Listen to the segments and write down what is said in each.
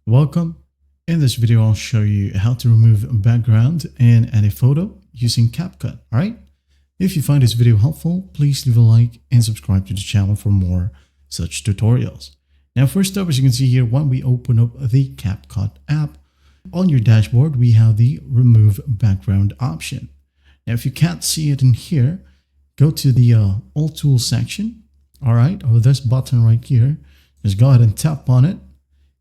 Welcome. In this video, I'll show you how to remove a background in any photo using CapCut. All right. If you find this video helpful, please leave a like and subscribe to the channel for more such tutorials. Now, first up, as you can see here, when we open up the CapCut app, on your dashboard, we have the remove background option. Now, if you can't see it in here, go to the all tools section. All right. Or this button right here. Just go ahead and tap on it.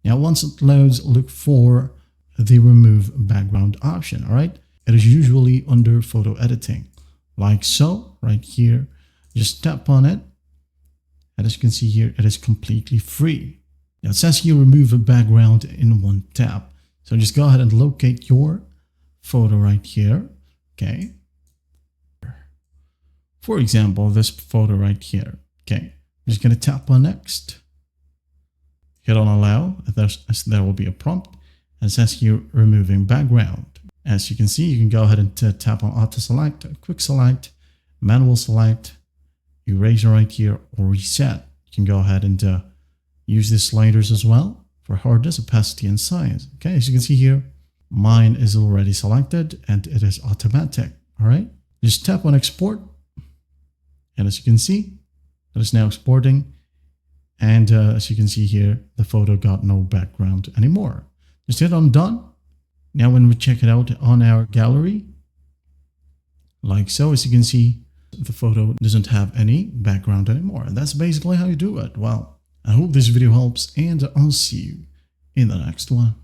Now, once it loads, look for the remove background option. All right. It is usually under photo editing, like so, right here. Just tap on it. And as you can see here, it is completely free. Now, it says here remove a background in one tap. So just go ahead and locate your photo right here. Okay. For example, this photo right here. Okay. I'm just going to tap on next. Hit on allow. There will be a prompt. And it says here removing background. As you can see, you can go ahead and tap on auto select, quick select, manual select, eraser right here, or reset. You can go ahead and use the sliders as well for hardness, opacity, and size. Okay, as you can see here, mine is already selected and it is automatic. All right, just tap on export. And as you can see, it is now exporting. And as you can see here, the photo got no background anymore. Just hit on done. Now, when we check it out on our gallery, like so, as you can see, the photo doesn't have any background anymore. And that's basically how you do it. Well, I hope this video helps, and I'll see you in the next one.